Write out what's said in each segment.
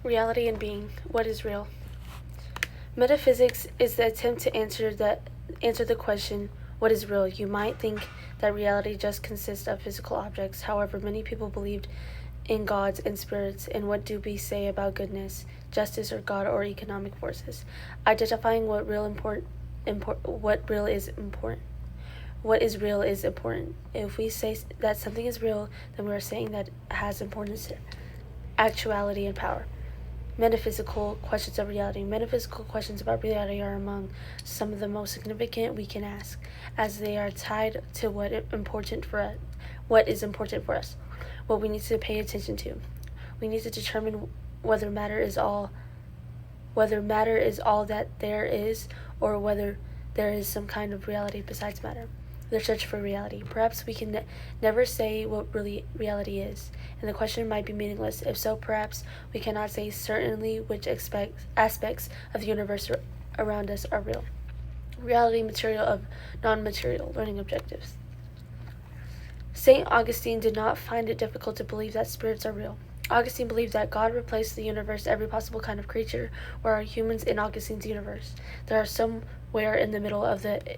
Reality and being. What is real? Metaphysics is the attempt to answer the question, what is real? You might think that reality just consists of physical objects. However, many people believed in gods and spirits, and what do we say about goodness, justice, or God, or economic forces? Identifying what real is important. What is real is important. If we say that something is real, then we are saying that it has importance, actuality, and power. Metaphysical questions of reality. Metaphysical questions about reality are among some of the most significant we can ask, as they are tied to what is important for us, what we need to pay attention to. We need to determine whether matter is all that there is, or whether there is some kind of reality besides matter. The search for reality. Perhaps we can never say what really reality is, and the question might be meaningless. If so, perhaps we cannot say certainly which aspects of the universe around us are real. Reality, material of non-material learning objectives. St. Augustine did not find it difficult to believe that spirits are real. Augustine believed that God replaced the universe every possible kind of creature. Where are humans in Augustine's universe? There are somewhere in the middle of the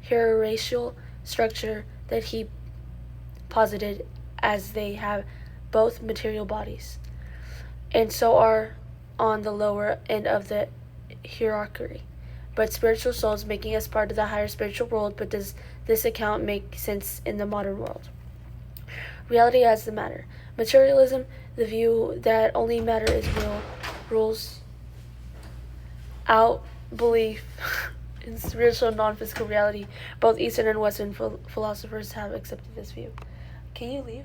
hierarchical structure that he posited, as they have both material bodies, and so are on the lower end of the hierarchy, but spiritual souls, making us part of the higher spiritual world. But does this account make sense in the modern world? Reality as the matter. Materialism, the view that only matter is real, rules out belief in spiritual non-physical reality. Both Eastern and Western philosophers have accepted this view. Can you leave?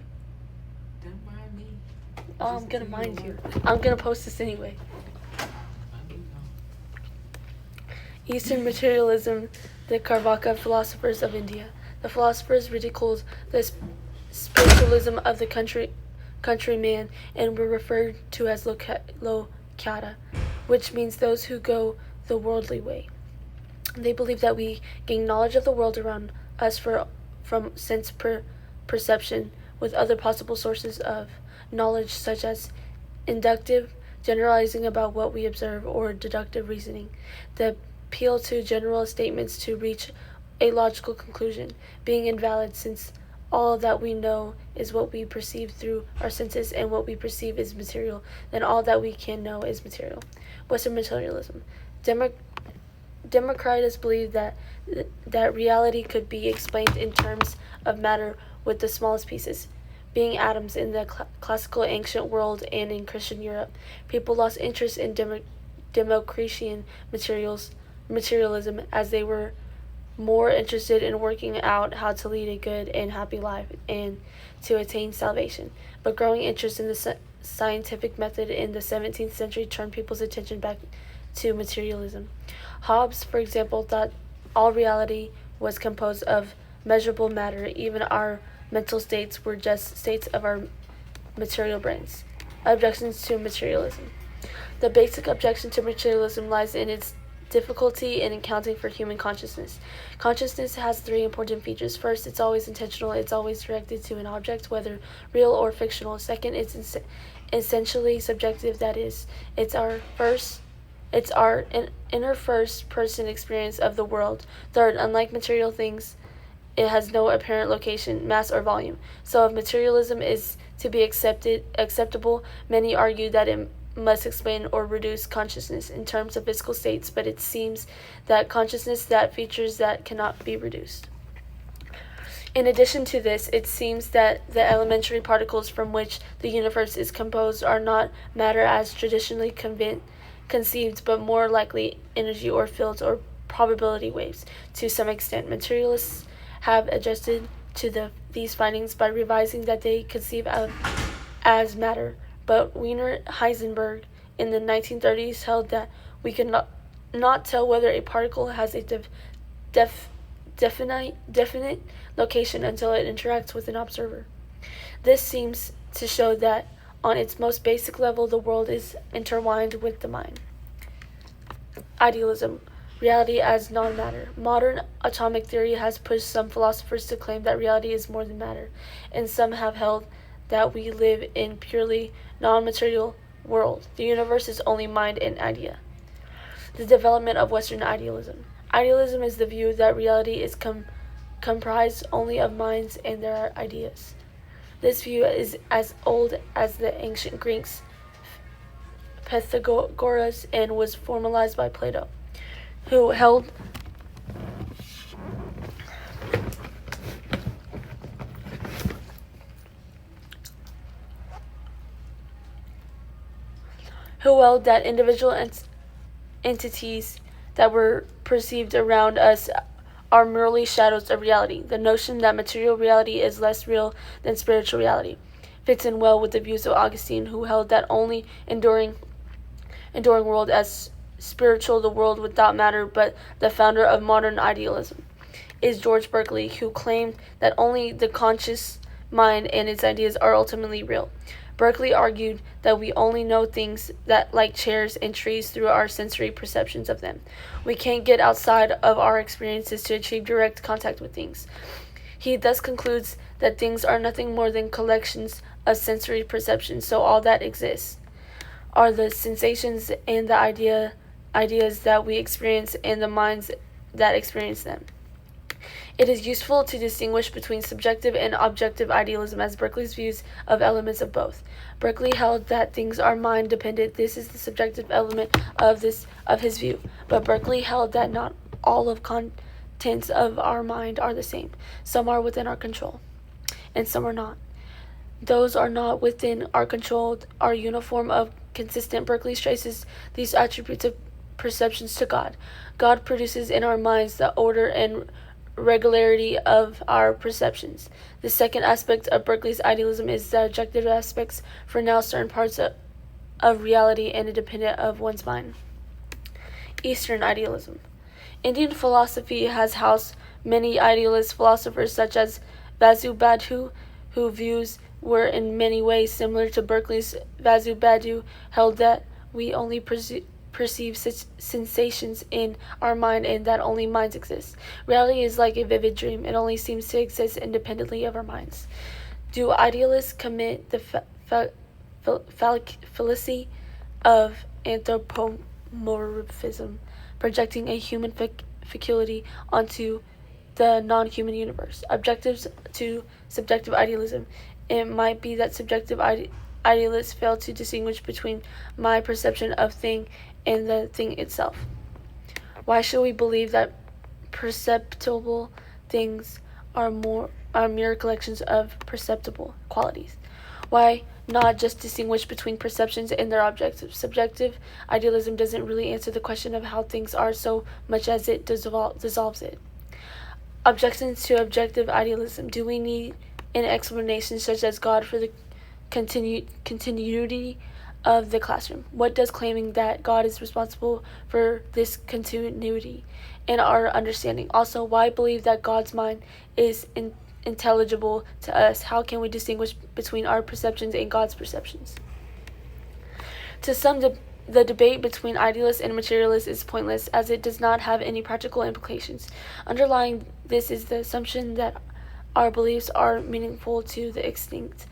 Don't mind me. Oh, I'm gonna mind you. I'm gonna post this anyway. Eastern materialism, the Carvaka philosophers of India. The philosophers ridiculed the spiritualism of the countryman and were referred to as lokata, which means those who go the worldly way. They believe that we gain knowledge of the world around us from sense perception, with other possible sources of knowledge such as inductive generalizing about what we observe, or deductive reasoning. The appeal to general statements to reach a logical conclusion, being invalid since all that we know is what we perceive through our senses, and what we perceive is material, then all that we can know is material. Western materialism. Democritus believed that reality could be explained in terms of matter, with the smallest pieces being atoms. In the classical ancient world and in Christian Europe, people lost interest in Democritian materialism, as they were more interested in working out how to lead a good and happy life and to attain salvation. But growing interest in the scientific method in the 17th century turned people's attention back to materialism. Hobbes, for example, thought all reality was composed of measurable matter. Even our mental states were just states of our material brains. Objections to materialism. The basic objection to materialism lies in its difficulty in accounting for human consciousness. Consciousness has three important features. First, it's always intentional. It's always directed to an object, whether real or fictional. Second, it's essentially subjective. That is, it's our inner first-person experience of the world. Third, unlike material things, it has no apparent location, mass, or volume. So if materialism is to be acceptable, many argue that it must explain or reduce consciousness in terms of physical states, but it seems that consciousness that features that cannot be reduced. In addition to this, it seems that the elementary particles from which the universe is composed are not matter as traditionally conceived, but more likely energy or fields or probability waves. To some extent, materialists have adjusted to these findings by revising that they conceive of as matter. But Werner Heisenberg in the 1930s held that we could not tell whether a particle has a definite location until it interacts with an observer. This seems to show that on its most basic level, the world is intertwined with the mind. Idealism. Reality as non-matter. Modern atomic theory has pushed some philosophers to claim that reality is more than matter, and some have held that we live in purely non-material world. The universe is only mind and idea. The development of Western idealism. Idealism is the view that reality is comprised only of minds and their ideas. This view is as old as the ancient Greeks, Pythagoras, and was formalized by Plato, who held that individual entities that were perceived around us are merely shadows of reality. The notion that material reality is less real than spiritual reality fits in well with the views of Augustine, who held that only enduring world as spiritual the world without matter. But the founder of modern idealism is George Berkeley, who claimed that only the conscious mind and its ideas are ultimately real. Berkeley argued that we only know things that, like chairs and trees, through our sensory perceptions of them. We can't get outside of our experiences to achieve direct contact with things. He thus concludes that things are nothing more than collections of sensory perceptions, so all that exists are the sensations and the ideas that we experience and the minds that experience them. It is useful to distinguish between subjective and objective idealism, as Berkeley's views of elements of both. Berkeley held that things are mind dependent. This is the subjective element of his view. But Berkeley held that not all of contents of our mind are the same. Some are within our control, and some are not. Those are not within our control are uniform of consistent. Berkeley traces these attributes of perceptions to God. God produces in our minds the order and regularity of our perceptions. The second aspect of Berkeley's idealism is the objective aspects, for now certain parts of reality and independent of one's mind. Eastern idealism. Indian philosophy has housed many idealist philosophers such as Vasubandhu, whose views were in many ways similar to Berkeley's. Vasubandhu held that we only perceive such sensations in our mind and that only minds exist. Reality is like a vivid dream. It only seems to exist independently of our minds. Do idealists commit the fallacy of anthropomorphism, projecting a human faculty onto the non-human universe? Objectives to subjective idealism. It might be that subjective idealists fail to distinguish between my perception of thing and the thing itself. Why should we believe that perceptible things are mere collections of perceptible qualities? Why not just distinguish between perceptions and their objectives? Subjective idealism doesn't really answer the question of how things are so much as it dissolves it. Objections to objective idealism. Do we need an explanation such as God for the continuity of the classroom? What does claiming that God is responsible for this continuity in our understanding? Also, why believe that God's mind is intelligible to us? How can we distinguish between our perceptions and God's perceptions? To some, the debate between idealists and materialists is pointless, as it does not have any practical implications. Underlying this is the assumption that our beliefs are meaningful to the extent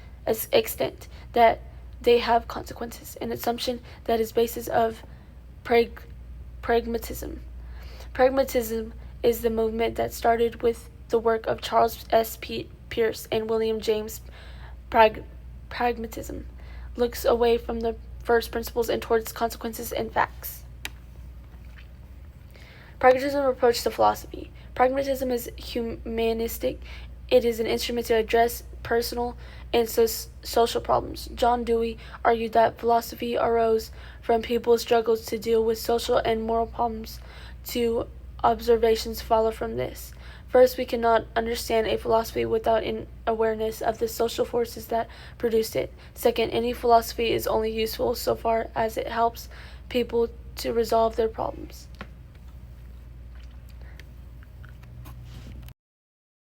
that they have consequences, an assumption that is basis of pragmatism. Pragmatism is the movement that started with the work of Charles S. Peirce and William James. Pragmatism looks away from the first principles and towards consequences and facts. Pragmatism approach to philosophy. Pragmatism is humanistic. It is an instrument to address personal and social problems. John Dewey argued that philosophy arose from people's struggles to deal with social and moral problems. Two observations follow from this. First, we cannot understand a philosophy without an awareness of the social forces that produced it. Second, any philosophy is only useful so far as it helps people to resolve their problems.